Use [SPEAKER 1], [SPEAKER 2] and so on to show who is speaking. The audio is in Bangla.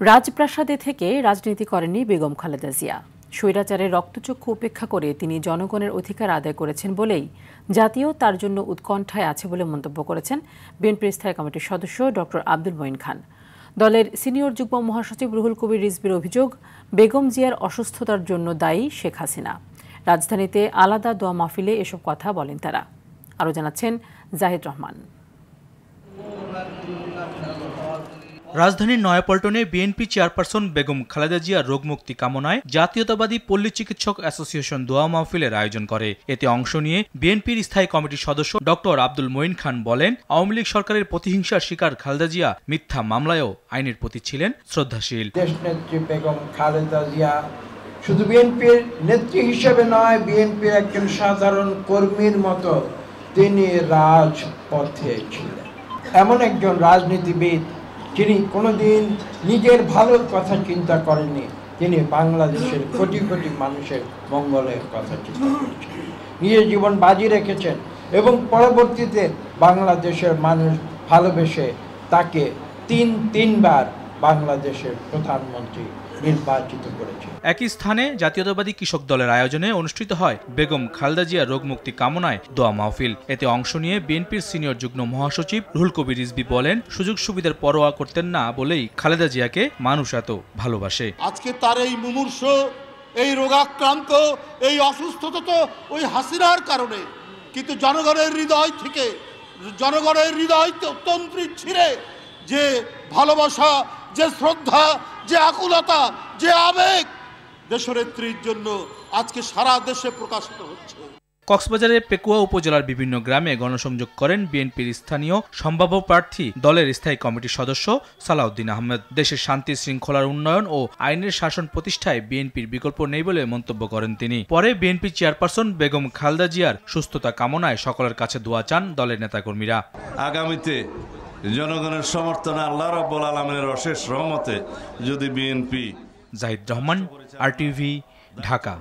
[SPEAKER 1] রাজপ্রাসাদে থেকে রাজনীতি করেননি বেগম খালেদা জিয়া। স্বৈরাচারের রক্তচক্ষু উপেক্ষা করে তিনি জনগণের অধিকার আদায় করেছেন বলেই জাতীয় তার জন্য উৎকণ্ঠায় আছে বলে মন্তব্য করেছেন বিএনপির স্থায়ী কমিটির সদস্য ডক্টর আব্দুল মঈন খান। দলের সিনিয়র যুগ্ম মহাসচিব রুহুল কবির রিজভির অভিযোগ, বেগম জিয়ার অসুস্থতার জন্য দায়ী শেখ হাসিনা। রাজধানীতে আলাদা দোয়া মাহফিলে এসব কথা বলেন তারা। আরও জানাচ্ছেন জাহিদ রহমান।
[SPEAKER 2] রাজধানীর নয়াপল্টনে বিএনপি চেয়ারপারসন বেগম খালেদা জিয়ার রোগমুক্তি কামনায় জাতীয়তাবাদী পল্লী চিকিৎসক অ্যাসোসিয়েশন দোয়া মাহফিলের আয়োজন করে। এতে অংশ নিয়ে বিএনপির স্থায়ী কমিটির সদস্য ডক্টর আব্দুল মঈন খান বলেন, আওয়ামী লীগ সরকারের প্রতিহিংসার শিকার খালেদা জিয়া মিথ্যা মামলায়ও আইনের প্রতি ছিলেন শ্রদ্ধাশীল।
[SPEAKER 3] দেশনেত্রী বেগম খালেদা জিয়া শুধু বিএনপির নেত্রী হিসেবে নয়, বিএনপির একজন সাধারণ কর্মীর মতো তিনি রাজপথে ছিলেন। এমন একজন রাজনীতিবিদ যিনি কোনোদিন নিজের ভালোর কথা চিন্তা করেননি, তিনি বাংলাদেশের কোটি কোটি মানুষের মঙ্গলের কথা চিন্তা করেছেন, নিজের জীবন বাজি রেখেছেন এবং পরবর্তীতে বাংলাদেশের মানুষ ভালোবেসে তাকে তিনবার বাংলাদেশের প্রধানমন্ত্রী নির্বাচিত করেছে।
[SPEAKER 2] একই স্থানে জাতীয়তাবাদী কৃষক দলের আয়োজনে অনুষ্ঠিত হয় বেগম খালেদা জিয়ার রোগমুক্তি কামনায় দোয়া মাহফিল। এতে অংশ নিয়ে বিএনপির সিনিয়র যুগ্ম মহাসচিব রুহুল কবির রিজভি বলেন, সুযোগ সুবিধার পরোয়া করতেন না বলেই খালেদা জিয়াকে মানুষ এত ভালোবাসে।
[SPEAKER 4] আজকে তার এই মুমূর্ষ, এই রোগাক্রান্ত, এই অসুস্থতা তো ওই হাসিনার কারণে, কিন্তু জনগণের হৃদয় থেকে, জনগণের হৃদয় তন্ত্রী ছিঁড়ে যে ভালোবাসা, যে শ্রদ্ধা, যে আকুলতা, যে আবেগ দেশনেত্রীর জন্য আজকে সারা দেশে প্রকাশিত হচ্ছে।
[SPEAKER 2] কক্সবাজারের পেকুয়া উপজেলার বিভিন্ন গ্রামে গণসংযোগ করেন বিএনপির স্থানীয় সম্ভাব্য প্রার্থী দলের স্থায়ী কমিটির সদস্য সালাউদ্দিন আহমেদ। দেশের শান্তি শৃঙ্খলার উন্নয়ন ও আইনের শাসন প্রতিষ্ঠায় বিএনপির বিকল্প নেই বলে মন্তব্য করেন তিনি। পরে বিএনপি চেয়ারপারসন বেগম খালেদা জিয়ার সুস্থতা কামনায় সকলের কাছে দোয়া চান দলের নেতাকর্মীরা।
[SPEAKER 5] আগামীতে জনগণের সমর্থনে আল্লাহ রাব্বুল আলামিনের অশেষ রহমতে যদি বিএনপি।
[SPEAKER 2] জাহিদ রহমান, RTV, ঢাকা।